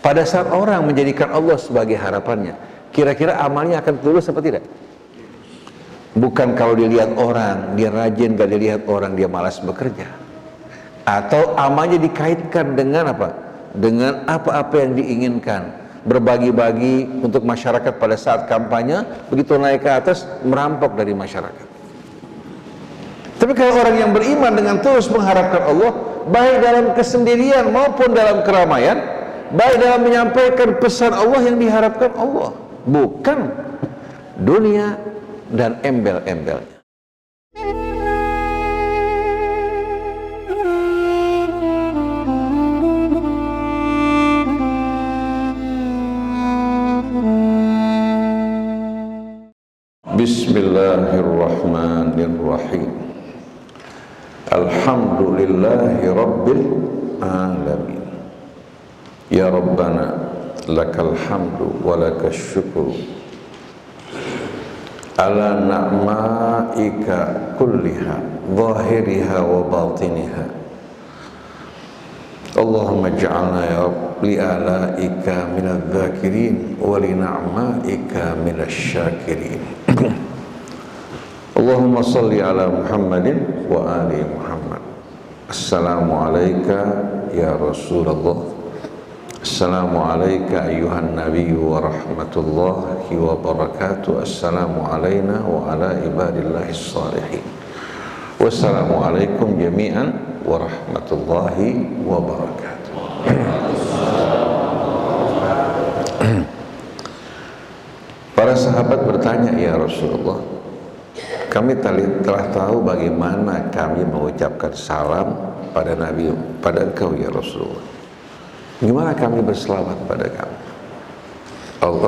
Pada saat orang menjadikan Allah sebagai harapannya, kira-kira amalnya akan tulus apa tidak? Bukan kalau dilihat orang, dia rajin, gak dilihat orang, dia malas bekerja. Atau amalnya dikaitkan dengan apa? Dengan apa-apa yang diinginkan. Berbagi-bagi untuk masyarakat pada saat kampanye, begitu naik ke atas, merampok dari masyarakat. Tapi kalau orang yang beriman dengan tulus mengharapkan Allah, baik dalam kesendirian maupun dalam keramaian, baik dalam menyampaikan pesan Allah yang diharapkan Allah, bukan dunia dan embel-embelnya. Bismillahirrahmanirrahim. Alhamdulillahi Rabbil Alamin. Ya Rabbana lakal hamdu wa lakas syukru ala na'maika kulliha zahiriha wa batiniha. Allahumma ij'alna ya Rabb li alaika minadz zakirin wa li na'maika minasy syakirin. Allahumma salli ala Muhammadin wa ali Muhammad. Assalamu alayka ya Rasulullah. Assalamu alayka ayyuhan nabiyyu wa rahmatullahi wa barakatuh. Assalamu alayna wa ala ibadillahis salihin. Wassalamu alaikum jami'an wa rahmatullahi wa barakatuh. Para sahabat bertanya, ya Rasulullah, kami telah tahu bagaimana kami mengucapkan salam pada Nabi, pada engkau ya Rasulullah. Gimana kami berselawat pada kamu?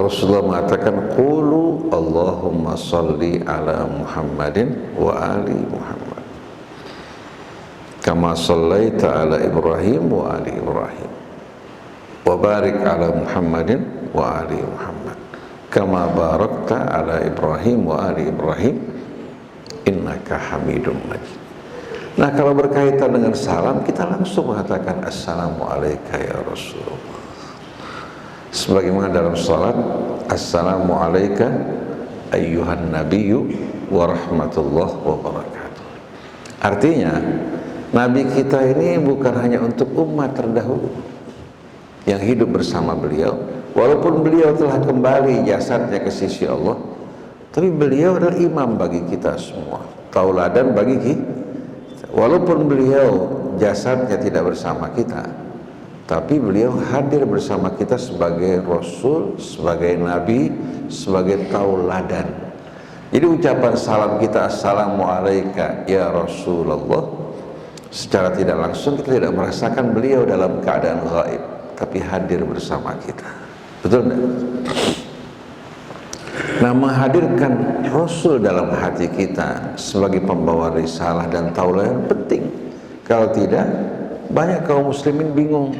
Rasulullah mengatakan, qulu Allahumma salli ala Muhammadin wa ali Muhammad kama sallaita ala Ibrahim wa ali Ibrahim wa barik ala Muhammadin wa ali Muhammad kama barakta ala Ibrahim wa ali Ibrahim innaka Hamidum Majid. Nah, kalau berkaitan dengan salam, kita langsung mengatakan Assalamualaikum ya Rasulullah. Sebagaimana dalam salat, Assalamualaikum ayyuhan nabiyyu wa rahmatullahi wa barakatuh. Artinya, Nabi kita ini bukan hanya untuk umat terdahulu yang hidup bersama beliau, walaupun beliau telah kembali jasadnya ke sisi Allah, tapi beliau adalah imam bagi kita semua, tauladan bagi kita. Walaupun beliau jasadnya tidak bersama kita, tapi beliau hadir bersama kita sebagai Rasul, sebagai Nabi, sebagai tauladan. Jadi ucapan salam kita Assalamualaikum ya Rasulullah, secara tidak langsung kita tidak merasakan beliau dalam keadaan gaib, tapi hadir bersama kita. Betul enggak? Nah, menghadirkan Rasul dalam hati kita sebagai pembawa risalah dan tauladan penting. Kalau tidak, banyak kaum muslimin bingung.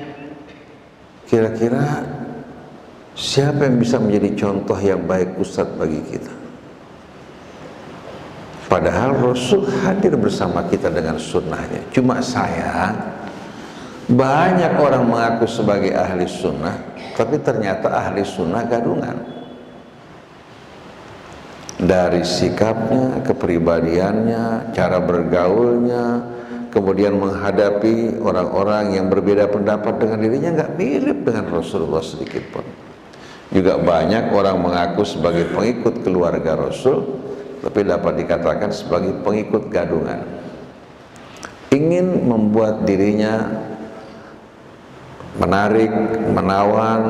Kira-kira siapa yang bisa menjadi contoh yang baik ustadz bagi kita? Padahal Rasul hadir bersama kita dengan sunnahnya. Cuma sayang, banyak orang mengaku sebagai ahli sunnah, tapi ternyata ahli sunnah gadungan. Dari sikapnya, kepribadiannya, cara bergaulnya, kemudian menghadapi orang-orang yang berbeda pendapat dengan dirinya, nggak mirip dengan Rasulullah sedikit pun. Juga banyak orang mengaku sebagai pengikut keluarga Rasul, tapi dapat dikatakan sebagai pengikut gadungan. Ingin membuat dirinya menarik, menawan,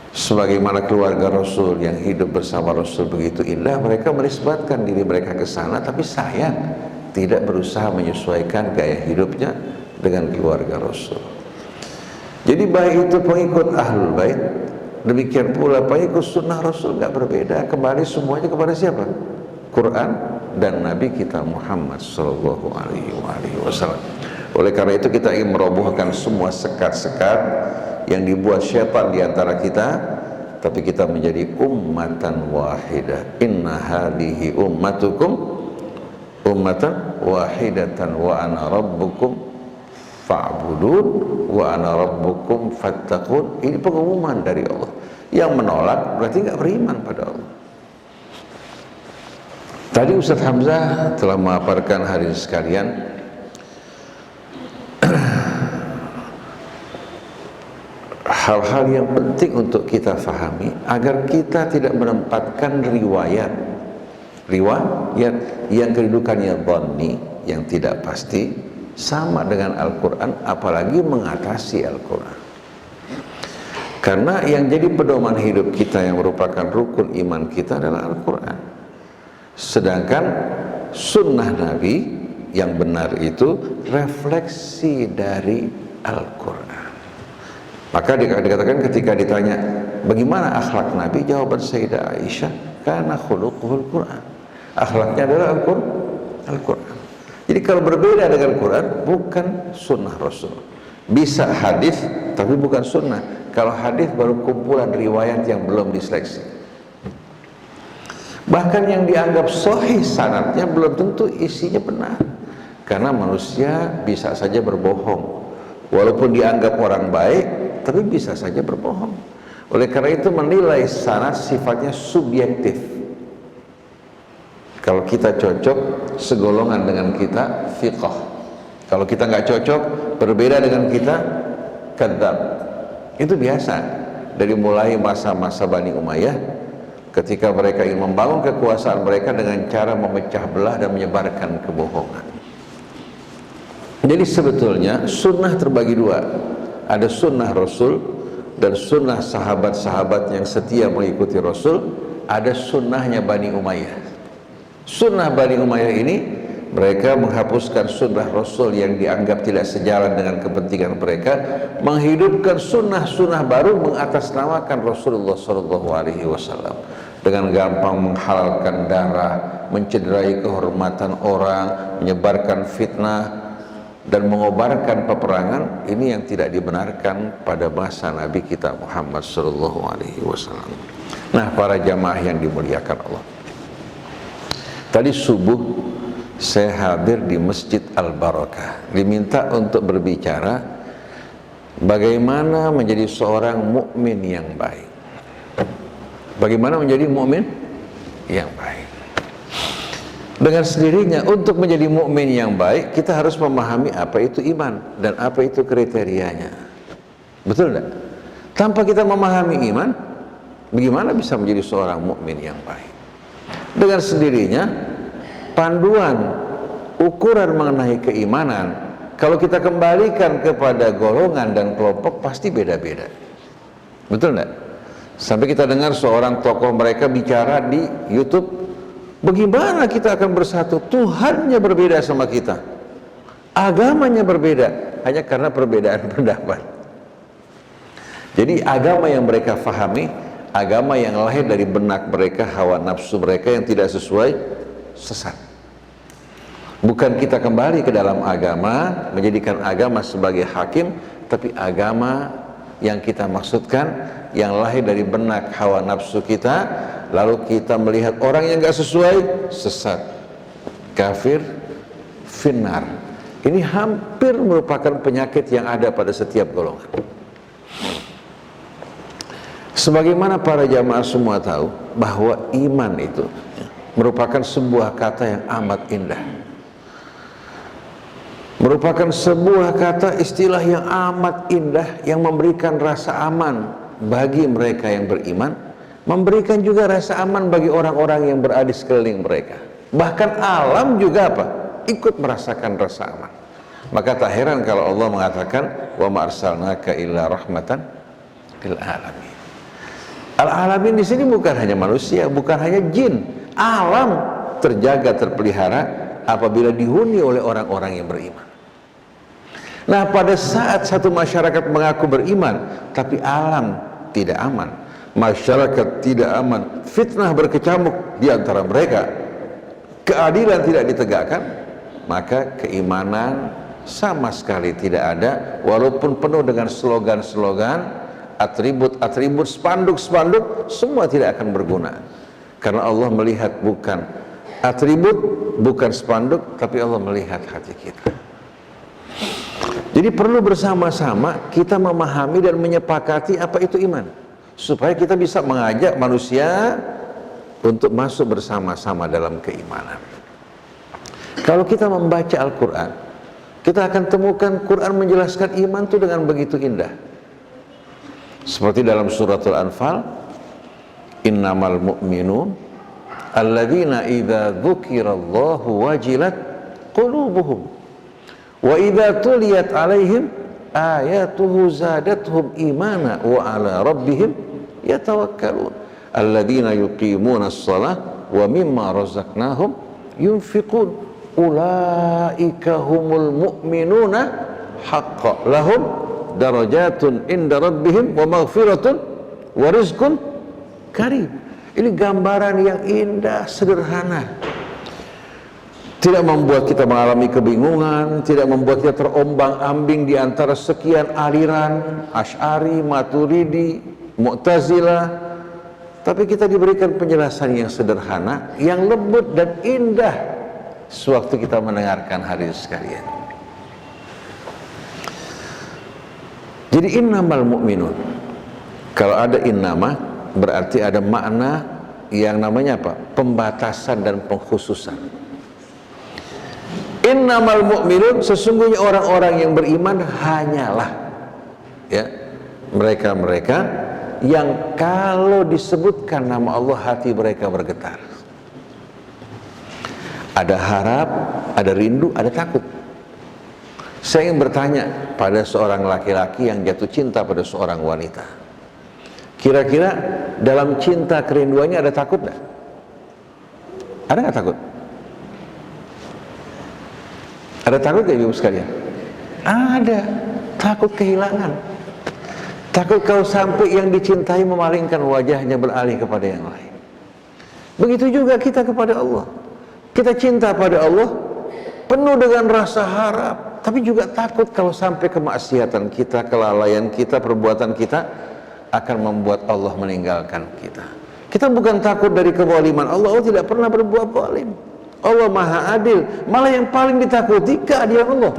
sebagaimana keluarga Rasul yang hidup bersama Rasul begitu indah, mereka menisbatkan diri mereka ke sana, tapi sayang tidak berusaha menyesuaikan gaya hidupnya dengan keluarga Rasul. Jadi baik itu pengikut Ahlul Bait, demikian pula pengikut sunnah Rasul nggak berbeda, kembali semuanya kepada siapa? Quran dan Nabi kita Muhammad Sallallahu Alaihi Wasallam. Oleh karena itu kita ingin merobohkan semua sekat-sekat yang dibuat syaitan di antara kita, tapi kita menjadi ummatan wahidah. Inna hadhihi ummatukum ummatan wahidatan wa ana rabbukum fa'budun wa ana rabbukum fattaqun. Ini pengumuman dari Allah. Yang menolak berarti nggak beriman pada Allah. Tadi Ustaz Hamzah telah memaparkan hadirin sekalian hal-hal yang penting untuk kita fahami agar kita tidak menempatkan riwayat yang kedudukannya dhanni, yang tidak pasti, sama dengan Al-Quran, apalagi mengatasi Al-Quran. Karena yang jadi pedoman hidup kita yang merupakan rukun iman kita adalah Al-Quran. Sedangkan sunnah Nabi yang benar itu refleksi dari Al-Quran. Maka dikatakan ketika ditanya bagaimana akhlak Nabi, jawaban Sayyidah Aisyah, karena khuluquhul Quran. Akhlaknya adalah Al-Quran. Jadi kalau berbeda dengan Quran, bukan sunnah Rasul. Bisa hadis tapi bukan sunnah. Kalau hadis baru kumpulan riwayat yang belum diseleksi. Bahkan yang dianggap sahih sanadnya belum tentu isinya benar. Karena manusia bisa saja berbohong. Walaupun dianggap orang baik, tapi bisa saja berbohong. Oleh karena itu menilai sanad sifatnya subjektif. Kalau kita cocok segolongan dengan kita, fiqh. Kalau kita nggak cocok, berbeda dengan kita, kadzab. Itu biasa. Dari mulai masa-masa Bani Umayyah, ketika mereka ingin membangun kekuasaan mereka dengan cara memecah belah dan menyebarkan kebohongan. Jadi sebetulnya sunnah terbagi dua. Ada sunnah Rasul dan sunnah sahabat-sahabat yang setia mengikuti Rasul. Ada sunnahnya Bani Umayyah. Sunnah Bani Umayyah ini, mereka menghapuskan sunnah Rasul yang dianggap tidak sejalan dengan kepentingan mereka, menghidupkan sunnah-sunnah baru mengatasnamakan Rasulullah SAW, dengan gampang menghalalkan darah, mencederai kehormatan orang, menyebarkan fitnah, dan mengobarkan peperangan. Ini yang tidak dibenarkan pada masa Nabi kita Muhammad SAW. Nah, para jamaah yang dimuliakan Allah, tadi subuh saya hadir di Masjid Al-Barakah, diminta untuk berbicara bagaimana menjadi seorang mukmin yang baik. Bagaimana menjadi mukmin yang baik? Dengan sendirinya untuk menjadi mukmin yang baik, kita harus memahami apa itu iman dan apa itu kriterianya. Betul enggak? Tanpa kita memahami iman, bagaimana bisa menjadi seorang mukmin yang baik? Dengan sendirinya panduan ukuran mengenai keimanan, kalau kita kembalikan kepada golongan dan kelompok, pasti beda-beda. Betul enggak? Sampai kita dengar seorang tokoh mereka bicara di YouTube, bagaimana kita akan bersatu? Tuhannya berbeda sama kita, agamanya berbeda, hanya karena perbedaan pendapat. Jadi agama yang mereka fahami, agama yang lahir dari benak mereka, hawa nafsu mereka yang tidak sesuai, sesat. Bukan kita kembali ke dalam agama, menjadikan agama sebagai hakim, tapi agama yang kita maksudkan, yang lahir dari benak hawa nafsu kita, lalu kita melihat orang yang gak sesuai, sesat, kafir, finnar. Ini hampir merupakan penyakit yang ada pada setiap golongan. Sebagaimana para jamaah semua tahu bahwa iman itu merupakan sebuah kata yang amat indah, merupakan sebuah kata istilah yang amat indah yang memberikan rasa aman bagi mereka yang beriman, memberikan juga rasa aman bagi orang-orang yang berada di sekeliling mereka. Bahkan alam juga apa? Ikut merasakan rasa aman. Maka tak heran kalau Allah mengatakan wa ma arsalnaka illa rahmatan lil alamin. Al-alamin di sini bukan hanya manusia, bukan hanya jin. Alam terjaga, terpelihara apabila dihuni oleh orang-orang yang beriman. Nah, pada saat satu masyarakat mengaku beriman, tapi alam tidak aman, masyarakat tidak aman, fitnah berkecamuk di antara mereka, keadilan tidak ditegakkan, maka keimanan sama sekali tidak ada, walaupun penuh dengan slogan-slogan, atribut-atribut, spanduk-spanduk, semua tidak akan berguna. Karena Allah melihat bukan atribut, bukan spanduk, tapi Allah melihat hati kita. Jadi perlu bersama-sama kita memahami dan menyepakati apa itu iman, supaya kita bisa mengajak manusia untuk masuk bersama-sama dalam keimanan. Kalau kita membaca Al-Quran, kita akan temukan Quran menjelaskan iman itu dengan begitu indah. Seperti dalam suratul Anfal, innamal mu'minun alladzina idza dzukirallahu wajilat qulubuhum wa idza tuliyat alaihim ayatuhu zadatuhum imana wa ala rabbihim yatawakkalun alladzina yuqimuna as-salah wa mimma razaqnahum yunfiqun ulaika humul mu'minuna haqqan lahum darajatun inda rabbihim wa maghfiratun wa rizqun karim. Ini gambaran yang indah, sederhana, tidak membuat kita mengalami kebingungan, tidak membuat kita terombang-ambing di antara sekian aliran Asy'ari, Maturidi, Mu'tazilah, tapi kita diberikan penjelasan yang sederhana, yang lembut dan indah sewaktu kita mendengarkan hadirin sekalian. Jadi innamal mu'minun, kalau ada innama berarti ada makna yang namanya apa? Pembatasan dan pengkhususan. Innamal mu'minun, sesungguhnya orang-orang yang beriman hanyalah ya mereka-mereka yang kalau disebutkan nama Allah hati mereka bergetar. Ada harap, ada rindu, ada takut. Saya ingin bertanya pada seorang laki-laki yang jatuh cinta pada seorang wanita, kira-kira dalam cinta kerinduannya ada takut nggak? Ada nggak takut? Ada takut nggak ibu sekalian? Ada. Takut kehilangan. Takut kalau sampai yang dicintai memalingkan wajahnya beralih kepada yang lain. Begitu juga kita kepada Allah. Kita cinta pada Allah penuh dengan rasa harap, tapi juga takut kalau sampai kemaksiatan kita, kelalaian kita, perbuatan kita akan membuat Allah meninggalkan kita. Kita bukan takut dari kezaliman Allah. Allah tidak pernah berbuat zalim. Allah Maha Adil. Malah yang paling ditakuti keadilan Allah.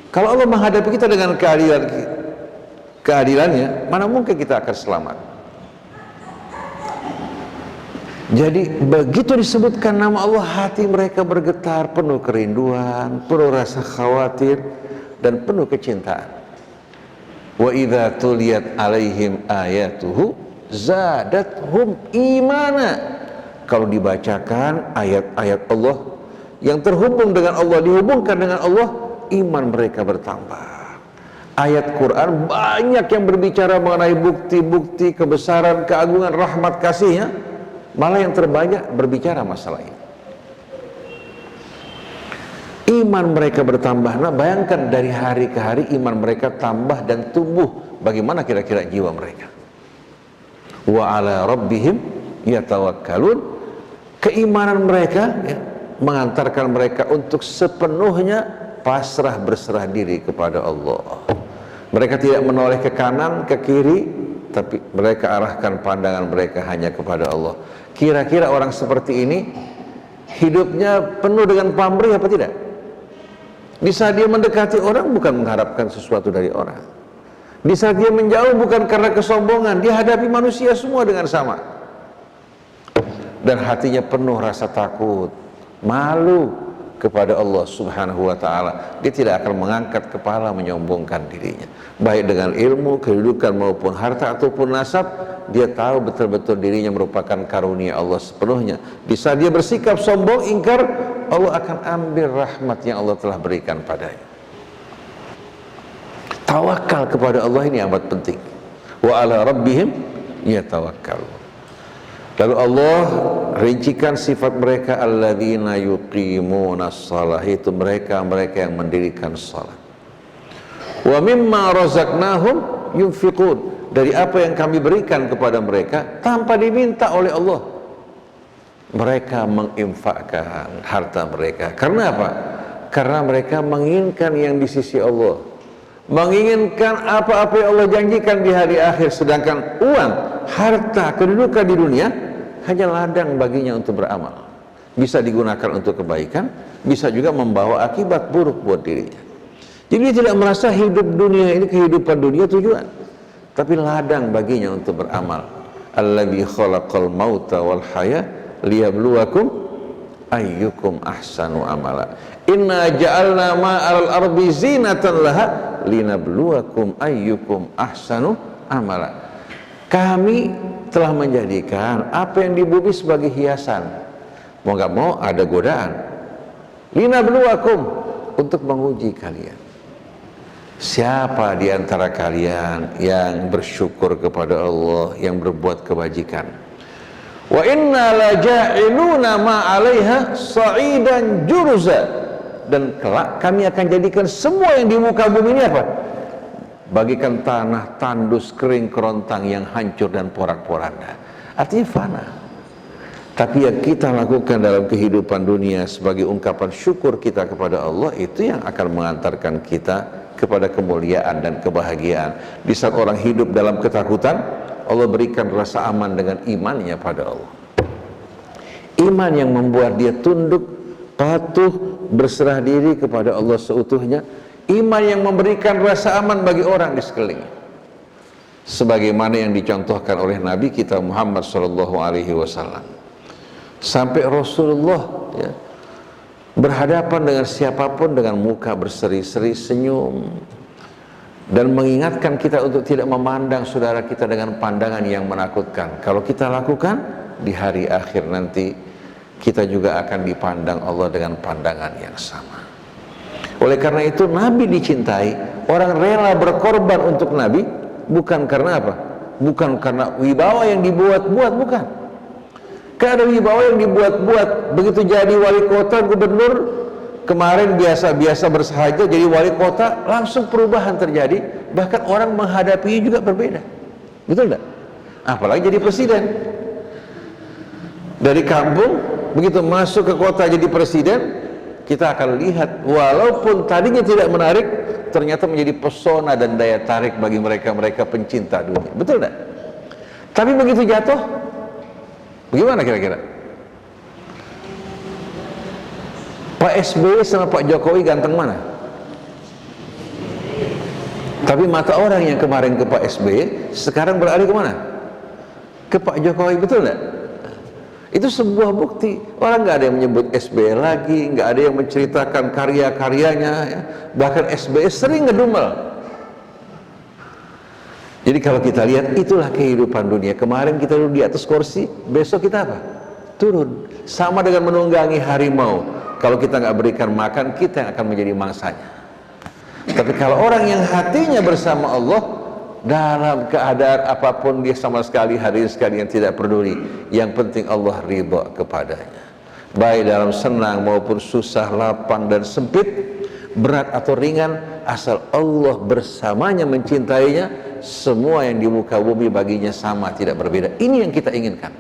Kalau Allah menghadapi kita dengan keadilannya, mana mungkin kita akan selamat. Jadi begitu disebutkan nama Allah, hati mereka bergetar, penuh kerinduan, penuh rasa khawatir, dan penuh kecintaan. Wa idza tuliyat alaihim ayatuhu zadathum imana. Kalau dibacakan ayat-ayat Allah yang terhubung dengan Allah, dihubungkan dengan Allah, iman mereka bertambah. Ayat Quran banyak yang berbicara mengenai bukti-bukti kebesaran, keagungan, rahmat, kasihnya. Malah yang terbanyak berbicara masalah ini. Iman mereka bertambah. Nah, bayangkan dari hari ke hari iman mereka tambah dan tumbuh. Bagaimana kira-kira jiwa mereka? Wa ala rabbihim yatawakkalun. Keimanan mereka ya, mengantarkan mereka untuk sepenuhnya pasrah berserah diri kepada Allah. Mereka tidak menoleh ke kanan, ke kiri, tapi mereka arahkan pandangan mereka hanya kepada Allah. Kira-kira orang seperti ini hidupnya penuh dengan pamrih apa tidak? Di saat dia mendekati orang bukan mengharapkan sesuatu dari orang. Di saat dia menjauh bukan karena kesombongan, dia hadapi manusia semua dengan sama. Dan hatinya penuh rasa takut, malu kepada Allah Subhanahu wa ta'ala. Dia tidak akan mengangkat kepala menyombongkan dirinya, baik dengan ilmu, kedudukan maupun harta ataupun nasab. Dia tahu betul-betul dirinya merupakan karunia Allah sepenuhnya. Di saat dia bersikap sombong, ingkar, Allah akan ambil rahmat yang Allah telah berikan padanya. Tawakal kepada Allah ini amat penting. Wa ala rabbihim yatawakkalun. Lalu Allah rincikan sifat mereka, alladzina yuqimunas shalah, itu mereka yang mendirikan salat. Wa mimma razaqnahum yunfiqun, dari apa yang kami berikan kepada mereka tanpa diminta oleh Allah, mereka menginfakkan harta mereka. Karena apa? Karena mereka menginginkan yang di sisi Allah, menginginkan apa-apa yang Allah janjikan di hari akhir. Sedangkan uang, harta, kedudukan di dunia hanya ladang baginya untuk beramal. Bisa digunakan untuk kebaikan, bisa juga membawa akibat buruk buat dirinya. Jadi dia tidak merasa hidup dunia ini, kehidupan dunia tujuan, tapi ladang baginya untuk beramal. Alladzi khalaqal mauta wal haya liyabluwakum ayyukum ahsanu amala. Inna ja'alna ma'al ardi zinatan laha linabluwakum ayyukum ahsanu amala. Kami telah menjadikan apa yang di bumi sebagai hiasan. Mau gak mau ada godaan. Linabluwakum, untuk menguji kalian. Siapa di antara kalian yang bersyukur kepada Allah, yang berbuat kebajikan? Wa inna la ja'iluna ma 'alaiha sa'idan jurza. Dan kelak kami akan jadikan semua yang di muka bumi ini apa? Bagikan tanah tandus, kering, kerontang, yang hancur dan porak-poranda. Artinya fana. Tapi yang kita lakukan dalam kehidupan dunia sebagai ungkapan syukur kita kepada Allah, itu yang akan mengantarkan kita kepada kemuliaan dan kebahagiaan. Di saat orang hidup dalam ketakutan, Allah berikan rasa aman dengan imannya pada Allah. Iman yang membuat dia tunduk, patuh, berserah diri kepada Allah seutuhnya. Iman yang memberikan rasa aman bagi orang di sekelilingnya. Sebagaimana yang dicontohkan oleh Nabi kita Muhammad SAW. Sampai Rasulullah ya, berhadapan dengan siapapun dengan muka berseri-seri, senyum, dan mengingatkan kita untuk tidak memandang saudara kita dengan pandangan yang menakutkan. Kalau kita lakukan, di hari akhir nanti kita juga akan dipandang Allah dengan pandangan yang sama. Oleh karena itu Nabi dicintai. Orang rela berkorban untuk Nabi bukan karena apa? Bukan karena wibawa yang dibuat-buat, bukan. Karena ada wibawa yang dibuat-buat. Begitu jadi wali kota, gubernur, kemarin biasa-biasa bersahaja, jadi wali kota, langsung perubahan terjadi. Bahkan orang menghadapinya juga berbeda. Betul tidak? Apalagi jadi presiden. Dari kampung, begitu masuk ke kota jadi presiden, kita akan lihat walaupun tadinya tidak menarik, ternyata menjadi pesona dan daya tarik bagi mereka-mereka pencinta dunia. Betul tidak? Tapi begitu jatuh, bagaimana kira-kira? Pak SBY sama Pak Jokowi ganteng mana? Tapi mata orang yang kemarin ke Pak SBY, sekarang beralih ke mana? Ke Pak Jokowi, betul tidak? Itu sebuah bukti. Orang nggak ada yang menyebut SBY lagi, nggak ada yang menceritakan karya-karyanya, ya. Bahkan SBY sering ngedumel. Jadi kalau kita lihat, itulah kehidupan dunia. Kemarin kita duduk di atas kursi, besok kita apa? Turun. Sama dengan menunggangi harimau. Kalau kita nggak berikan makan, kita yang akan menjadi mangsanya. Tapi kalau orang yang hatinya bersama Allah, dalam keadaan apapun dia sama sekali hari sekali yang tidak peduli, yang penting Allah ridha kepadanya, baik dalam senang maupun susah, lapang dan sempit, berat atau ringan, asal Allah bersamanya mencintainya, semua yang di muka bumi baginya sama, tidak berbeda. Ini yang kita inginkan.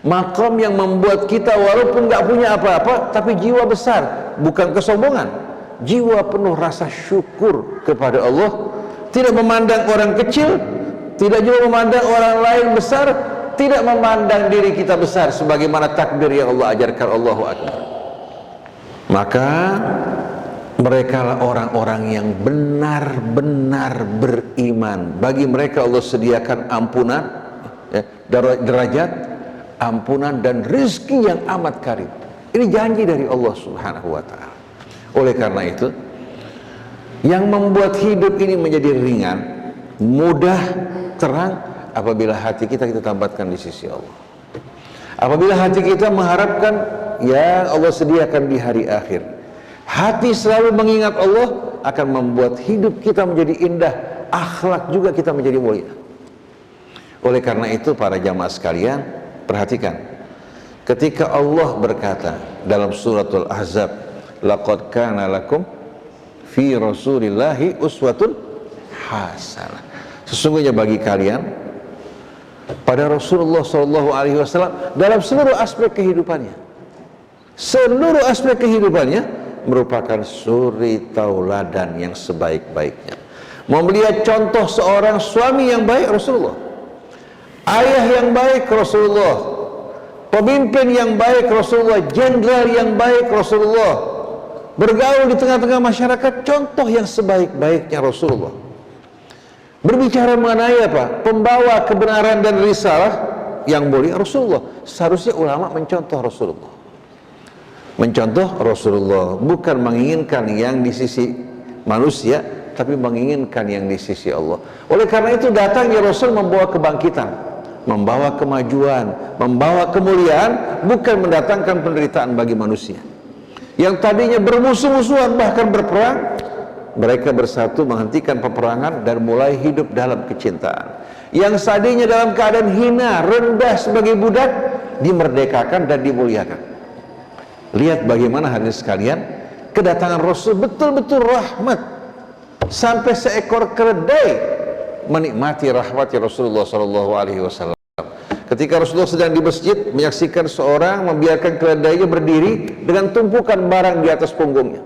Makom yang membuat kita walaupun nggak punya apa-apa, tapi jiwa besar, bukan kesombongan, jiwa penuh rasa syukur kepada Allah. Tidak memandang orang kecil, tidak juga memandang orang lain besar, tidak memandang diri kita besar, sebagaimana takbir yang Allah ajarkan, Allahu Akbar. Maka mereka lah orang-orang yang benar-benar beriman. Bagi mereka Allah sediakan ampunan, ya, derajat, ampunan dan rezeki yang amat karib. Ini janji dari Allah Subhanahu wa Ta'ala. Oleh karena itu, yang membuat hidup ini menjadi ringan, mudah, terang, apabila hati kita tambahkan di sisi Allah. Apabila hati kita mengharapkan yang Allah sediakan di hari akhir, hati selalu mengingat Allah, akan membuat hidup kita menjadi indah, akhlak juga kita menjadi mulia. Oleh karena itu para jamaah sekalian, perhatikan, ketika Allah berkata dalam suratul Ahzab, laqad kana lakum fi rasulillahi uswatun hasanah. Sesungguhnya bagi kalian pada Rasulullah SAW dalam seluruh aspek kehidupannya, merupakan suri tauladan yang sebaik-baiknya. Mau melihat contoh seorang suami yang baik, Rasulullah. Ayah yang baik, Rasulullah. Pemimpin yang baik, Rasulullah. Jenderal yang baik, Rasulullah. bergaul di tengah-tengah masyarakat, contoh yang sebaik-baiknya Rasulullah. Berbicara mengenai apa? Pembawa kebenaran dan risalah yang mulia Rasulullah. Seharusnya ulama mencontoh Rasulullah. Mencontoh Rasulullah, bukan menginginkan yang di sisi manusia, tapi menginginkan yang di sisi Allah. Oleh karena itu datangnya Rasul membawa kebangkitan, membawa kemajuan, membawa kemuliaan, bukan mendatangkan penderitaan bagi manusia. Yang tadinya bermusuh-musuhan bahkan berperang, mereka bersatu menghentikan peperangan dan mulai hidup dalam kecintaan. Yang tadinya dalam keadaan hina, rendah sebagai budak, dimerdekakan dan dimuliakan. Lihat bagaimana hadirin sekalian, kedatangan Rasul betul-betul rahmat. Sampai seekor keledai menikmati rahmatnya Rasulullah SAW. Ketika Rasulullah sedang di masjid, menyaksikan seorang membiarkan keledainya berdiri dengan tumpukan barang di atas punggungnya.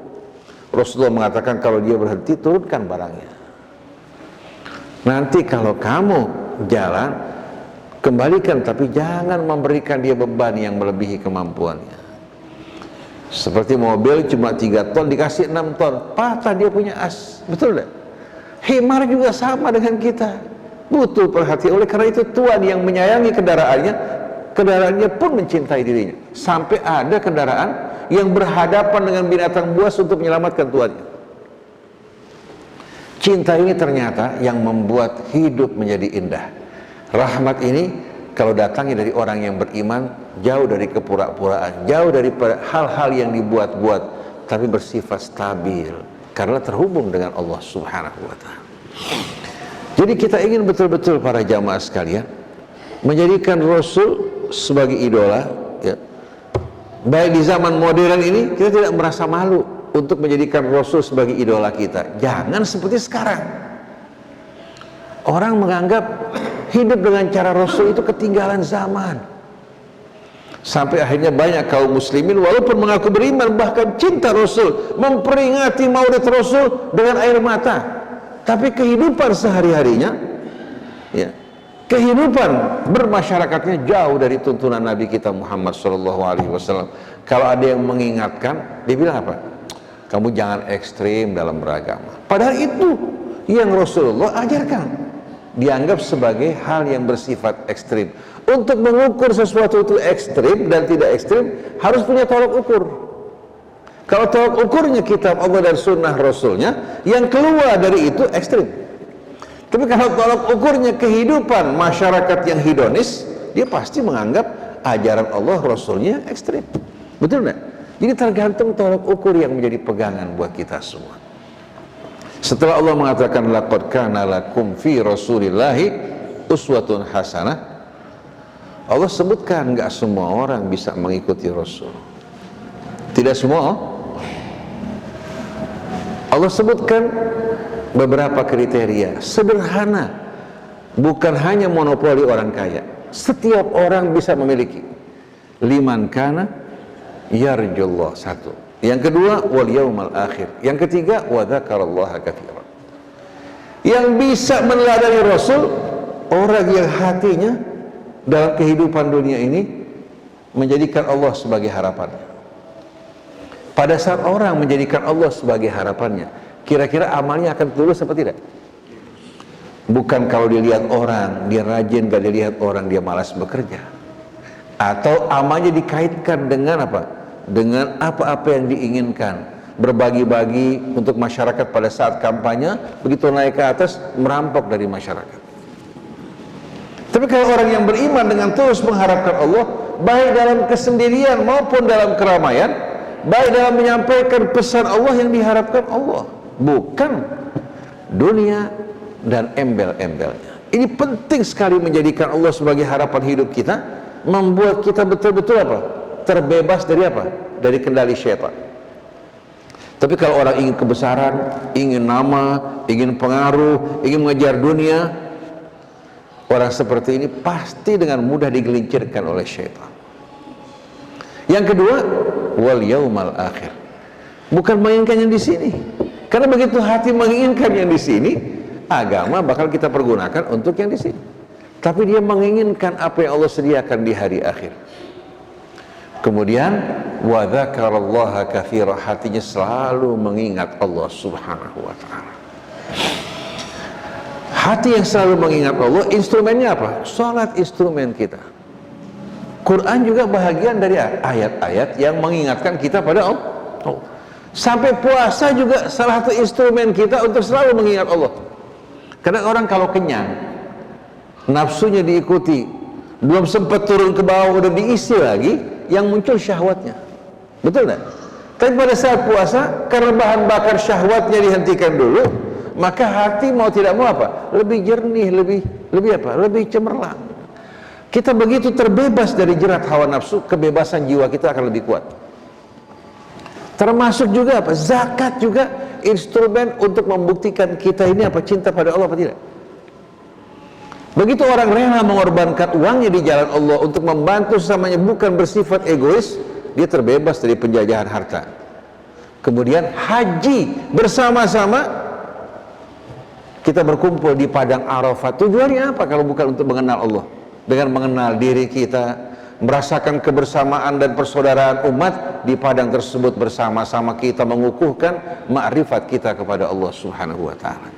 Rasulullah mengatakan, kalau dia berhenti, turunkan barangnya. Nanti kalau kamu jalan, kembalikan, tapi jangan memberikan dia beban yang melebihi kemampuannya. Seperti mobil cuma 3 ton dikasih 6 ton, patah dia punya as. Betul tidak? Himar juga sama dengan kita, butuh perhatian. Oleh karena itu Tuhan yang menyayangi kendaraannya, kendaraannya pun mencintai dirinya. Sampai ada kendaraan yang berhadapan dengan binatang buas untuk menyelamatkan tuannya. Cinta ini ternyata yang membuat hidup menjadi indah. Rahmat ini kalau datangnya dari orang yang beriman, jauh dari kepura-puraan, jauh dari hal-hal yang dibuat-buat, tapi bersifat stabil karena terhubung dengan Allah Subhanahu wa Ta'ala. Jadi kita ingin betul-betul para jamaah sekalian menjadikan Rasul sebagai idola, ya. Baik di zaman modern ini kita tidak merasa malu untuk menjadikan Rasul sebagai idola kita. Jangan seperti sekarang. Orang menganggap hidup dengan cara Rasul itu ketinggalan zaman. Sampai akhirnya banyak kaum muslimin walaupun mengaku beriman, bahkan cinta Rasul, memperingati maulid Rasul dengan air mata, tapi kehidupan sehari-harinya, ya, kehidupan bermasyarakatnya jauh dari tuntunan Nabi kita Muhammad SAW. Kalau ada yang mengingatkan, dia bilang apa? Kamu jangan ekstrim dalam beragama. Padahal itu yang Rasulullah ajarkan, dianggap sebagai hal yang bersifat ekstrim. Untuk mengukur sesuatu itu ekstrim dan tidak ekstrim, harus punya tolak ukur. Kalau tolak ukurnya kitab Allah dan sunnah Rasulnya, yang keluar dari itu ekstrim. Tapi kalau tolak ukurnya kehidupan masyarakat yang hedonis, dia pasti menganggap ajaran Allah Rasulnya ekstrim. Betul nggak? Jadi tergantung tolak ukur yang menjadi pegangan buat kita semua. Setelah Allah mengatakan laqad kana lakum fi rasulillahi uswatun hasanah, Allah sebutkan nggak semua orang bisa mengikuti Rasul. Tidak semua. Allah sebutkan beberapa kriteria sederhana, bukan hanya monopoli orang kaya. Setiap orang bisa memiliki. Liman kana yarjullah, satu. Yang kedua, wal yaumal akhir. Yang ketiga, wa dzakarallaha katsiran. Yang bisa meneladani Rasul, orang yang hatinya dalam kehidupan dunia ini menjadikan Allah sebagai harapannya. Pada saat orang menjadikan Allah sebagai harapannya, kira-kira amalnya akan tulus apa tidak? Bukan kalau dilihat orang, dia rajin, gak dilihat orang, dia malas bekerja. Atau amalnya dikaitkan dengan apa? Dengan apa-apa yang diinginkan, berbagi-bagi untuk masyarakat pada saat kampanye, begitu naik ke atas merampok dari masyarakat. Tapi kalau orang yang beriman dengan terus mengharapkan Allah, baik dalam kesendirian maupun dalam keramaian, baik dalam menyampaikan pesan Allah yang diharapkan Allah, bukan dunia dan embel-embelnya. Ini penting sekali menjadikan Allah sebagai harapan hidup kita, membuat kita betul-betul apa? Terbebas dari apa? Dari kendali syaitan. Tapi kalau orang ingin kebesaran, ingin nama, ingin pengaruh, ingin mengejar dunia, orang seperti ini pasti dengan mudah digelincirkan oleh syaitan. Yang kedua, wal yaumal akhir. Bukan menginginkan yang di sini. Karena begitu hati menginginkan yang di sini, agama bakal kita pergunakan untuk yang di sini. Tapi dia menginginkan apa yang Allah sediakan di hari akhir. Kemudian wa dzakarallaha katsira, hatinya selalu mengingat Allah Subhanahu wa taala. Hati yang selalu mengingat Allah, instrumennya apa? Salat instrumen kita. Quran juga bahagian dari ayat-ayat yang mengingatkan kita pada Allah. Sampai puasa juga salah satu instrumen kita untuk selalu mengingat Allah. Karena orang kalau kenyang, nafsunya diikuti, belum sempat turun ke bawah udah diisi lagi, yang muncul syahwatnya. Betul tidak? Tapi pada saat puasa, karena bahan bakar syahwatnya dihentikan dulu, maka hati mau tidak mau apa? Lebih jernih, lebih apa? Lebih cemerlang. Kita begitu terbebas dari jerat hawa nafsu, kebebasan jiwa kita akan lebih kuat. Termasuk juga apa? Zakat juga instrumen untuk membuktikan kita ini apa? Cinta pada Allah apa tidak? Begitu orang rela mengorbankan uangnya di jalan Allah untuk membantu sesamanya, bukan bersifat egois, dia terbebas dari penjajahan harta. Kemudian haji bersama-sama, kita berkumpul di padang Arafat. Tujuannya apa kalau bukan untuk mengenal Allah? Dengan mengenal diri kita, merasakan kebersamaan dan persaudaraan umat di padang tersebut, bersama-sama kita mengukuhkan ma'rifat kita kepada Allah Subhanahu wa taala,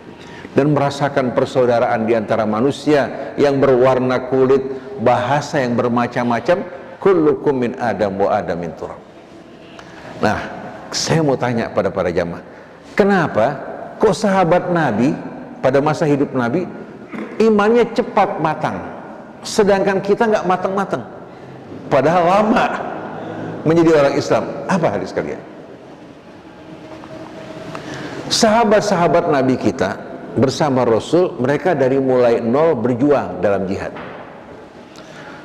dan merasakan persaudaraan di antara manusia yang berwarna kulit, bahasa yang bermacam-macam. Kullukum min Adam wa Adam min turab. Nah, saya mau tanya pada para jamaah, kenapa kok sahabat Nabi pada masa hidup Nabi imannya cepat matang, sedangkan kita nggak matang-matang, padahal lama menjadi orang Islam? Apa hadis kalian? Sahabat-sahabat Nabi kita bersama Rasul, mereka dari mulai nol berjuang dalam jihad.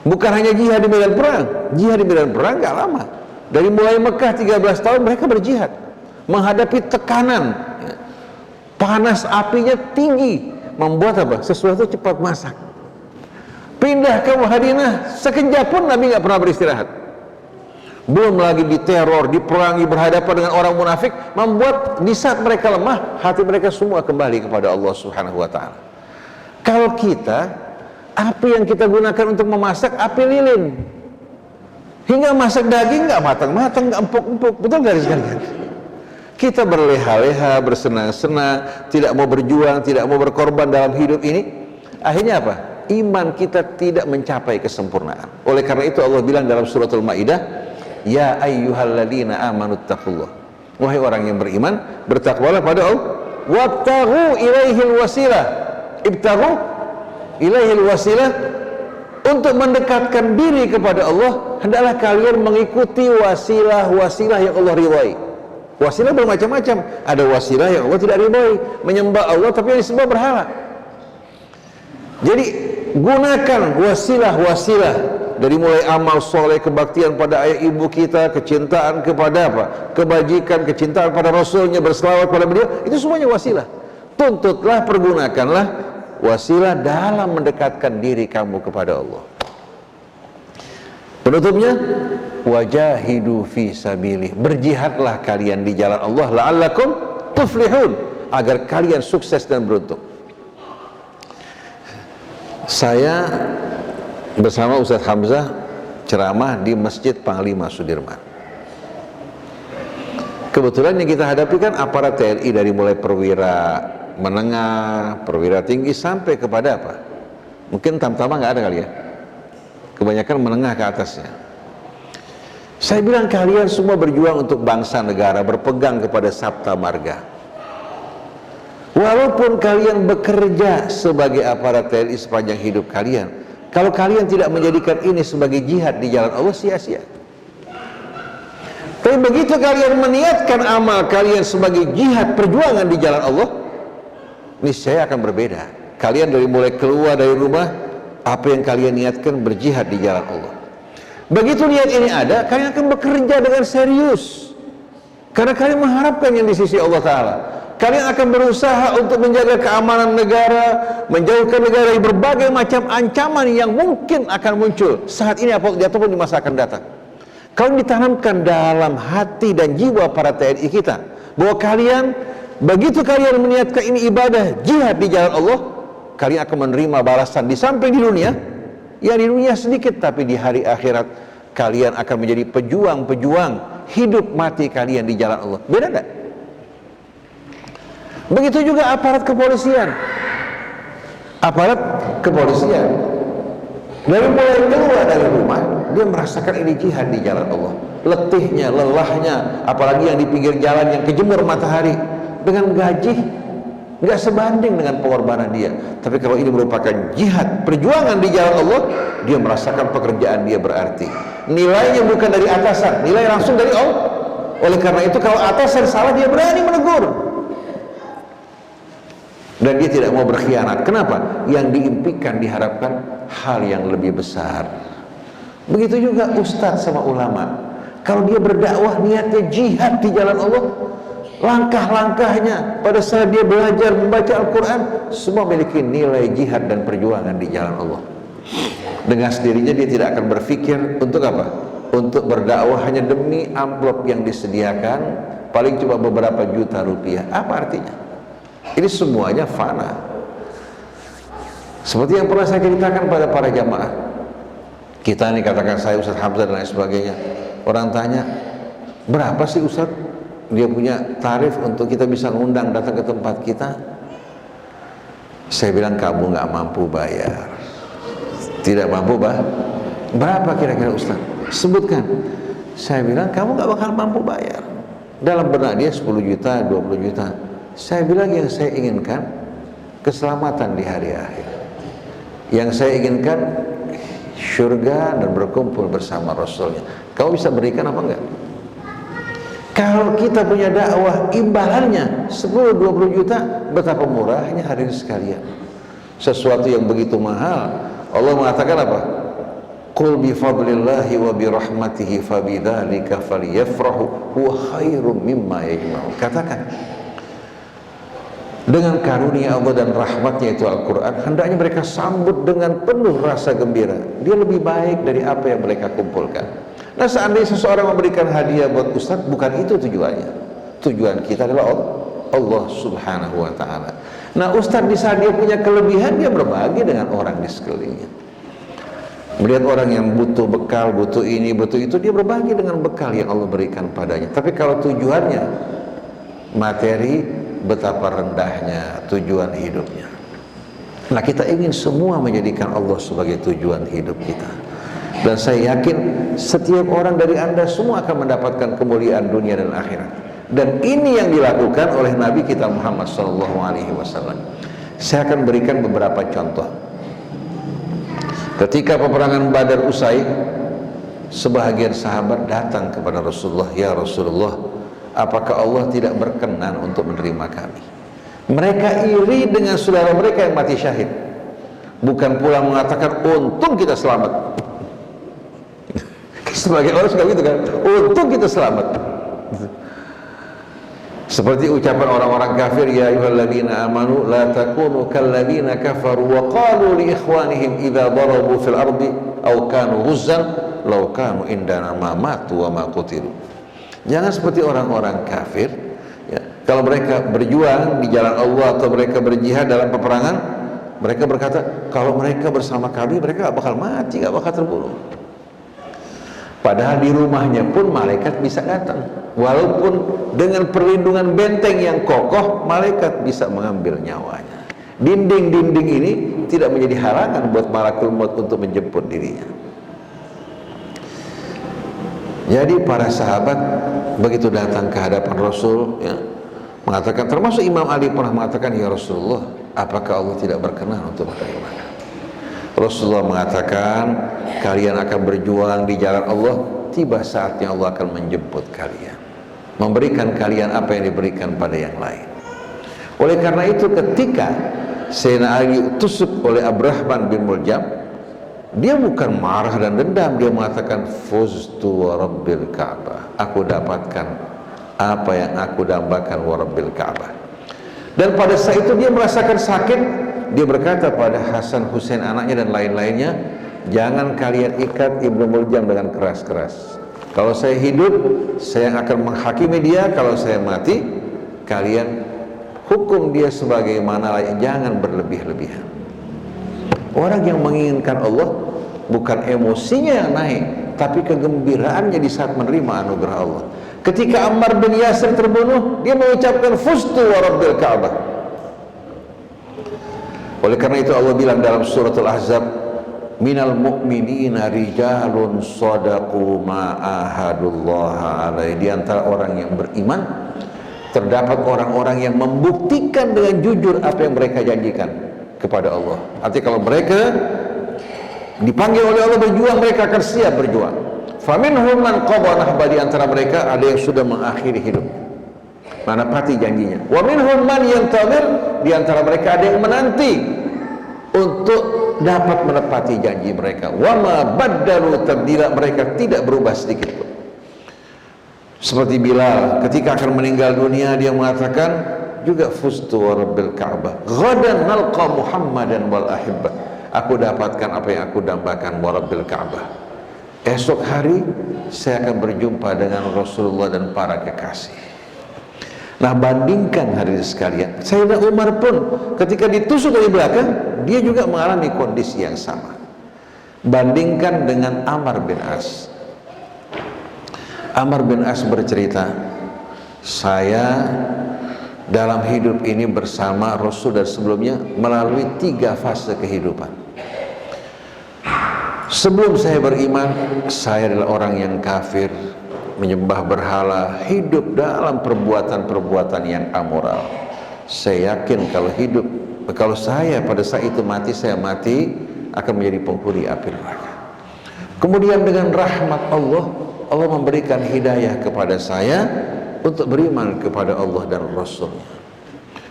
Bukan hanya jihad di medan perang, jihad di medan perang nggak lama. Dari mulai Mekah 13 tahun mereka berjihad, menghadapi tekanan, panas apinya tinggi, membuat apa? Sesuatu cepat masak. Pindah ke Madinah, sekejap pun Nabi nggak pernah beristirahat. Belum lagi diteror, diperangi, berhadapan dengan orang munafik, membuat di saat mereka lemah, hati mereka semua kembali kepada Allah Subhanahu wa taala. Kalau kita, api yang kita gunakan untuk memasak api lilin, hingga masak daging nggak matang-matang, nggak empuk-empuk. Betul nggak sekalian? Kita berleha-leha, bersenang-senang, tidak mau berjuang, tidak mau berkorban dalam hidup ini. Akhirnya apa? Iman kita tidak mencapai kesempurnaan. Oleh karena itu Allah bilang dalam suratul Maidah, ya ayyuhalladzina amanu taqullah, wahai orang yang beriman, bertakwalah pada Allah. Wabtaghu ilaihil wasilah, ibtaghu ilaihil wasilah, untuk mendekatkan diri kepada Allah, hendaklah kalian mengikuti wasilah-wasilah yang Allah ridhai. Wasilah bermacam-macam, ada wasilah yang Allah tidak ridhai, menyembah Allah tapi yang disembah berhala. Jadi gunakan wasilah-wasilah, dari mulai amal soleh, kebaktian pada ayah ibu kita, kecintaan kepada apa? Kebajikan, kecintaan pada Rasulnya, berselawat pada beliau, itu semuanya wasilah. Tuntutlah, pergunakanlah wasilah dalam mendekatkan diri kamu kepada Allah. Penutupnya, wajahidu fi sabilih, berjihadlah kalian di jalan Allah, la'allakum tuflihun, agar kalian sukses dan beruntung. Saya bersama Ustadz Hamzah ceramah di Masjid Panglima Sudirman. Kebetulan yang kita hadapi kan aparat TNI, dari mulai perwira menengah, perwira tinggi, sampai kepada apa? Mungkin tamtama nggak ada kali ya. Kebanyakan menengah ke atasnya. Saya bilang kalian semua berjuang untuk bangsa negara, berpegang kepada Sabta Marga. Walaupun kalian bekerja sebagai aparat TNI sepanjang hidup kalian, kalau kalian tidak menjadikan ini sebagai jihad di jalan Allah, sia-sia. Tapi begitu kalian meniatkan amal kalian sebagai jihad, perjuangan di jalan Allah, niscaya akan berbeda. Kalian dari mulai keluar dari rumah, apa yang kalian niatkan berjihad di jalan Allah. Begitu niat ini ada, kalian akan bekerja dengan serius, karena kalian mengharapkan yang di sisi Allah Ta'ala. Kalian akan berusaha untuk menjaga keamanan negara, menjauhkan negara dari berbagai macam ancaman yang mungkin akan muncul saat ini ataupun di masa akan datang. Kalau ditanamkan dalam hati dan jiwa para TNI kita, bahwa kalian, begitu kalian meniatkan ini ibadah jihad di jalan Allah, kalian akan menerima balasan di samping di dunia, ya di dunia sedikit, tapi di hari akhirat kalian akan menjadi pejuang-pejuang hidup mati kalian di jalan Allah. Beda enggak? Begitu juga aparat kepolisian. Aparat kepolisian dari mulai keluar dari rumah dia merasakan ini jihad di jalan Allah. Letihnya, lelahnya, apalagi yang di pinggir jalan yang kejemur matahari dengan gaji nggak sebanding dengan pengorbanan dia. Tapi kalau ini merupakan jihad, perjuangan di jalan Allah, dia merasakan pekerjaan dia berarti. Nilainya bukan dari atasan, nilai langsung dari Allah. Oleh karena itu kalau atasan salah dia berani menegur. Dan dia tidak mau berkhianat. Kenapa? Yang diimpikan, diharapkan hal yang lebih besar. Begitu juga ustadz sama ulama. Kalau dia berdakwah niatnya jihad di jalan Allah, langkah-langkahnya pada saat dia belajar membaca Al-Quran semua memiliki nilai jihad dan perjuangan di jalan Allah. Dengan sendirinya dia tidak akan berpikir untuk apa? Untuk berdakwah hanya demi amplop yang disediakan, paling cuma beberapa juta rupiah. Apa artinya? Ini semuanya fana. Seperti yang pernah saya ceritakan pada para jamaah kita nih, katakan saya Ustaz Hamzah dan lain sebagainya. Orang tanya, berapa sih Ustaz dia punya tarif untuk kita bisa ngundang datang ke tempat kita? Saya bilang kamu nggak mampu bayar. Tidak mampu berapa kira-kira Ustaz? Sebutkan. Saya bilang kamu nggak bakal mampu bayar. Dalam benak dia 10 juta, 20 juta. Saya bilang yang saya inginkan keselamatan di hari akhir. Yang saya inginkan surga dan berkumpul bersama Rasulnya. Kau bisa berikan apa enggak? Kalau kita punya dakwah imbalannya 10-20 juta, betapa murahnya hadirin sekalian. Sesuatu yang begitu mahal. Allah mengatakan apa? Qul bi fadlillahi wa bi rahmatihi fabidzalika falyafrahu huwa khairum mimma yajma'un. Katakan, dengan karunia Allah dan rahmatnya itu Al-Quran, hendaknya mereka sambut dengan penuh rasa gembira. Dia lebih baik dari apa yang mereka kumpulkan. Nah, seandainya seseorang memberikan hadiah buat Ustaz, bukan itu tujuannya. Tujuan kita adalah Allah Subhanahu wa ta'ala. Nah, Ustaz di saat dia punya kelebihan, dia berbagi dengan orang di sekelilingnya. Melihat orang yang butuh bekal, butuh ini, butuh itu, dia berbagi dengan bekal yang Allah berikan padanya. Tapi kalau tujuannya materi, betapa rendahnya tujuan hidupnya. Nah, kita ingin semua menjadikan Allah sebagai tujuan hidup kita. Dan saya yakin setiap orang dari Anda semua akan mendapatkan kemuliaan dunia dan akhirat. Dan ini yang dilakukan oleh Nabi kita Muhammad SAW. Saya akan berikan beberapa contoh. Ketika peperangan Badar usai, sebahagian sahabat datang kepada Rasulullah, ya Rasulullah, apakah Allah tidak berkenan untuk menerima kami? Mereka iri dengan saudara mereka yang mati syahid. Bukan pula mengatakan untung kita selamat. Sebagai orang suka gitu kan, untung kita selamat. Seperti ucapan orang-orang kafir, ya ayyuhalladzina amanu la takunu kalladzina kafaru wa qalu li ikhwanihim idza darabu fil ardi aw kanu ghuzzan law kanu indana ma matu wa ma qutilu. Jangan seperti orang-orang kafir ya. Kalau mereka berjuang di jalan Allah atau mereka berjihad dalam peperangan, mereka berkata, kalau mereka bersama kami, mereka gak bakal mati, gak bakal terbunuh. Padahal di rumahnya pun malaikat bisa datang. Walaupun dengan perlindungan benteng yang kokoh, malaikat bisa mengambil nyawanya. Dinding-dinding ini tidak menjadi halangan buat malakul maut untuk menjemput dirinya. Jadi para sahabat begitu datang ke hadapan Rasul ya, mengatakan, termasuk Imam Ali pernah mengatakan, ya Rasulullah, apakah Allah tidak berkenan untuk menerima? Rasulullah mengatakan, kalian akan berjuang di jalan Allah, tiba saatnya Allah akan menjemput kalian, memberikan kalian apa yang diberikan pada yang lain. Oleh karena itu ketika Sayyidina Ali ditusuk oleh Abdurrahman bin Muljam, dia bukan marah dan dendam, dia mengatakan, fuztu wa rabbil Ka'bah, aku dapatkan apa yang aku dambakan wa rabbil Ka'bah. Dan pada saat itu dia merasakan sakit. Dia berkata pada Hasan, Husain anaknya dan lain-lainnya, jangan kalian ikat Ibnu Muljam dengan keras-keras. Kalau saya hidup, saya akan menghakimi dia. Kalau saya mati, kalian hukum dia sebagaimana lain. Jangan berlebih-lebihan. Orang yang menginginkan Allah, bukan emosinya yang naik, tapi kegembiraannya di saat menerima anugerah Allah. Ketika Ammar bin Yasir terbunuh, dia mengucapkan fustu wa rabbil Ka'bah. Oleh karena itu Allah bilang dalam surat Al-Ahzab, minal mu'minina rijalun sadaqu ma ahadullaha alaihi. Di antara orang yang beriman terdapat orang-orang yang membuktikan dengan jujur apa yang mereka janjikan kepada Allah. Artinya kalau mereka dipanggil oleh Allah berjuang, mereka akan siap berjuang. Faminhum man qada nahba, di antara mereka ada yang sudah mengakhiri hidup, menepati janjinya. Wa minhum man yantazir, di antara mereka ada yang menanti untuk dapat menepati janji mereka. Wa ma baddalu tabdila, mereka tidak berubah sedikit pun. Seperti Bilal ketika akan meninggal dunia, dia mengatakan juga fustu wa rabbil Ka'bah ghadan nalqa Muhammadan wal ahibba, aku dapatkan apa yang aku dambakan wa rabbil Ka'bah. Esok hari saya akan berjumpa dengan Rasulullah dan para kekasih. Nah, bandingkan hadirin sekalian, Sayyidina Umar pun ketika ditusuk dari belakang, dia juga mengalami kondisi yang sama. Bandingkan dengan Ammar bin As. Ammar bin As bercerita, saya dalam hidup ini bersama Rasul dan sebelumnya melalui 3 fase kehidupan. Sebelum saya beriman, saya adalah orang yang kafir, menyembah berhala, hidup dalam perbuatan-perbuatan yang amoral. Saya yakin kalau saya pada saat itu mati, saya mati akan menjadi penghuni api neraka. Kemudian dengan rahmat Allah, Allah memberikan hidayah kepada saya untuk beriman kepada Allah dan Rasulnya,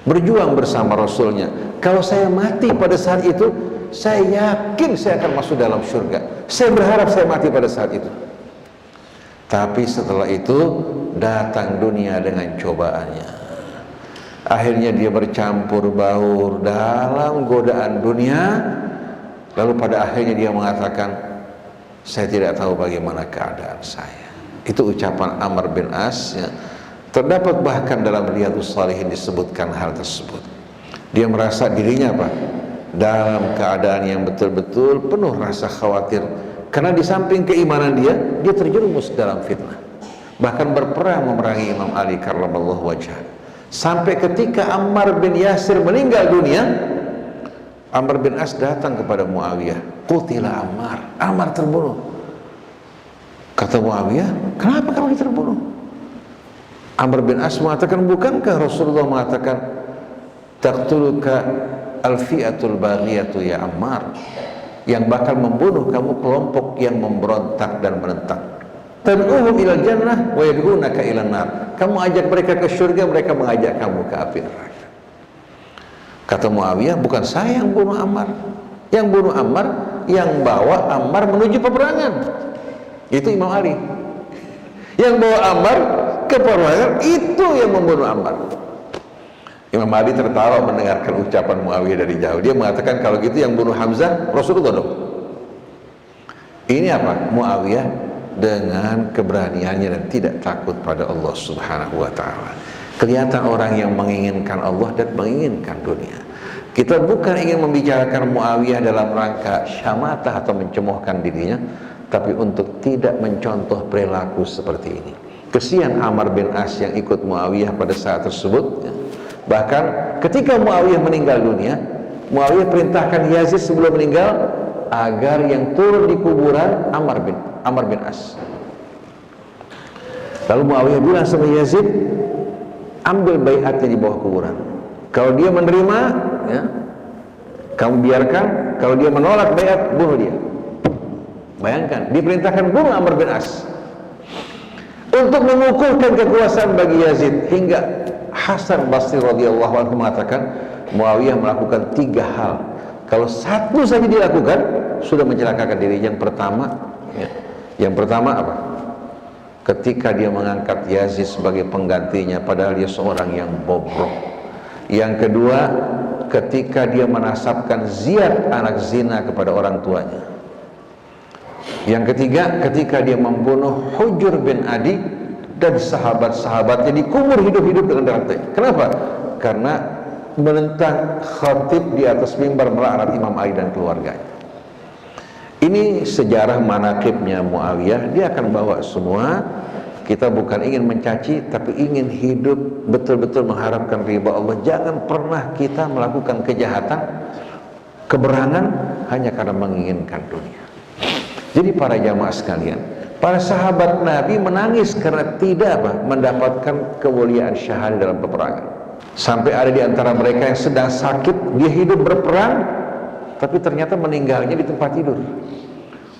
berjuang bersama Rasulnya. Kalau saya mati pada saat itu, saya yakin saya akan masuk dalam surga. Saya berharap saya mati pada saat itu. Tapi setelah itu datang dunia dengan cobaannya. Akhirnya dia bercampur baur dalam godaan dunia. Lalu pada akhirnya dia mengatakan, saya tidak tahu bagaimana keadaan saya. Itu ucapan Ammar bin As, ya. Terdapat bahkan dalam Riyadhus Shalihin disebutkan hal tersebut. Dia merasa dirinya apa? Dalam keadaan yang betul-betul penuh rasa khawatir, karena di samping keimanan dia terjerumus dalam fitnah, bahkan berperang memerangi Imam Ali karramallahu wajhah. Sampai ketika Ammar bin Yasir meninggal dunia, Ammar bin As datang kepada Muawiyah, qutila Ammar, Ammar terbunuh. Kata Muawiyah, kenapa kamu terbunuh? Ammar bin As mengatakan, bukankah Rasulullah mengatakan, taqtuluka al-fi'atul baghiyatu ya Ammar, yang bakal membunuh kamu kelompok yang memberontak dan menentang. Tad'uhum ilal jannah wa yad'unaka ilan nar. Kamu ajak mereka ke surga, mereka mengajak kamu ke api neraka. Kata Muawiyah, bukan saya yang bunuh Ammar. Yang bunuh Ammar, yang bawa Ammar menuju peperangan, itu Imam Ali. Yang bawa Ammar ke peperangan, itu yang membunuh Ammar. Imam Ali tertawa mendengarkan ucapan Muawiyah dari jauh. Dia mengatakan, kalau gitu yang bunuh Hamzah Rasulullah dong. Ini apa? Muawiyah dengan keberaniannya dan tidak takut pada Allah Subhanahu wa ta'ala. Kelihatan orang yang menginginkan Allah dan menginginkan dunia. Kita bukan ingin membicarakan Muawiyah dalam rangka syamatah atau mencemoohkan dirinya, tapi untuk tidak mencontoh perilaku seperti ini. Kesian Ammar bin As yang ikut Muawiyah pada saat tersebut. Bahkan ketika Muawiyah meninggal dunia, Muawiyah perintahkan Yazid sebelum meninggal agar yang turun di kuburan Ammar bin As. Lalu Muawiyah bilang sama Yazid, ambil baiatnya di bawah kuburan. Kalau dia menerima, ya, kamu biarkan. Kalau dia menolak baiat, bunuh dia. Bayangkan, diperintahkan bunuh Ammar bin As untuk mengukuhkan kekuasaan bagi Yazid. Hingga Hasan Basri radhiyallahu anhu mengatakan, Muawiyah melakukan 3 hal. Kalau satu saja dilakukan, sudah mencelakakan diri. Yang pertama apa? Ketika dia mengangkat Yazid sebagai penggantinya, padahal dia seorang yang bobrok. Yang kedua, ketika dia menasabkan Ziyad anak zina kepada orang tuanya. Yang ketiga, ketika dia membunuh Hujr bin Adi dan sahabat-sahabatnya, dikubur hidup-hidup dengan rantai. Kenapa? Karena menentang khatib di atas mimbar melaknat Imam Ali dan keluarganya. Ini sejarah manaqibnya Muawiyah. Dia akan bawa semua. Kita bukan ingin mencaci, tapi ingin hidup betul-betul mengharapkan ridha Allah. Jangan pernah kita melakukan kejahatan, keberangan hanya karena menginginkan dunia. Jadi para jamaah sekalian, para sahabat Nabi menangis karena tidak mendapatkan kemuliaan syahid dalam peperangan. Sampai ada di antara mereka yang sedang sakit, dia hidup berperang, tapi ternyata meninggalnya di tempat tidur.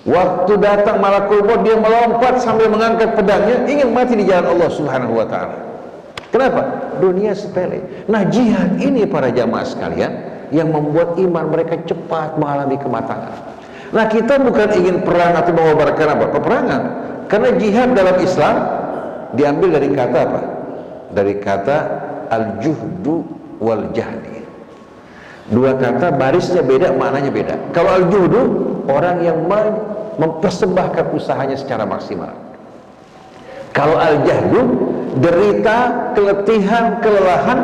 Waktu datang malakul maut, dia melompat sambil mengangkat pedangnya, ingin mati di jalan Allah Subhanahu wa ta'ala. Kenapa? Dunia sepele. Nah, jihad ini para jamaah sekalian yang membuat iman mereka cepat mengalami kematangan. Nah, kita bukan ingin perang atau mengobarkan peperangan, karena jihad dalam Islam diambil dari kata apa? Dari kata al-juhdu wal jahdi. Dua kata, barisnya beda, maknanya beda. Kalau al-juhdu, orang yang mempersembahkan usahanya secara maksimal. Kalau al-jahdu, derita, keletihan, kelelahan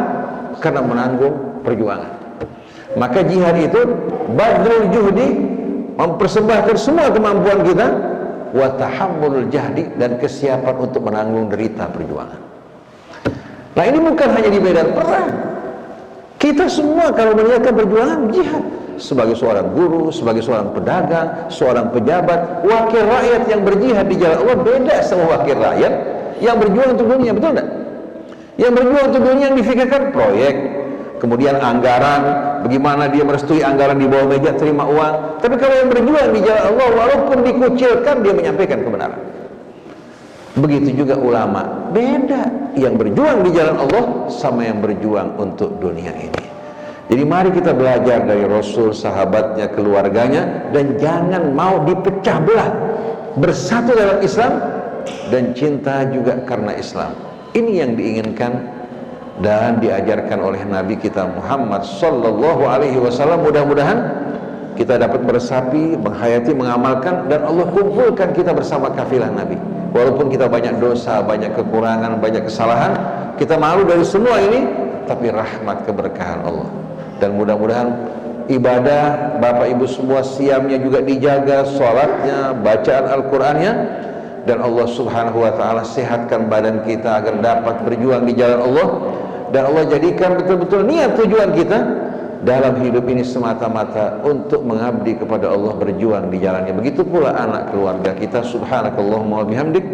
karena menanggung perjuangan. Maka jihad itu badrul juhdi, mempersembahkan semua kemampuan kita, wa tahammulul jahdi, dan kesiapan untuk menanggung derita perjuangan. Nah, ini bukan hanya di medan perang. Kita semua kalau melihat perjuangan jihad, sebagai seorang guru, sebagai seorang pedagang, seorang pejabat, wakil rakyat yang berjihad di jalan Allah beda sama wakil rakyat yang berjuang untuk dunia, betul enggak? Yang berjuang untuk dunia yang difikirkan proyek, kemudian anggaran, bagaimana dia merestui anggaran di bawah meja terima uang. Tapi kalau yang berjuang di jalan Allah, walaupun dikucilkan, dia menyampaikan kebenaran. Begitu juga ulama, beda yang berjuang di jalan Allah sama yang berjuang untuk dunia ini. Jadi mari kita belajar dari Rasul, sahabatnya, keluarganya, dan jangan mau dipecah belah, bersatu dalam Islam dan cinta juga karena Islam. Ini yang diinginkan dan diajarkan oleh Nabi kita Muhammad sallallahu alaihi wasallam. Mudah-mudahan kita dapat beresapi, menghayati, mengamalkan, dan Allah kumpulkan kita bersama kafilah Nabi. Walaupun kita banyak dosa, banyak kekurangan, banyak kesalahan, kita malu dari semua ini, tapi rahmat keberkahan Allah. Dan mudah-mudahan ibadah Bapak Ibu semua siamnya juga dijaga, sholatnya, bacaan Al-Qur'annya, dan Allah Subhanahu wa ta'ala sehatkan badan kita agar dapat berjuang di jalan Allah. Dan Allah jadikan betul-betul niat tujuan kita dalam hidup ini semata-mata untuk mengabdi kepada Allah, berjuang di jalannya. Begitu pula anak keluarga kita. Subhanakallahumma wa bihamdik,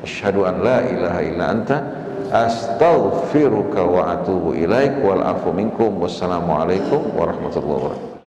asyhadu an la ilaha illa anta, astaghfiruka wa atubu ilaik, wal afu minkum. Wassalamualaikum warahmatullahi wabarakatuh.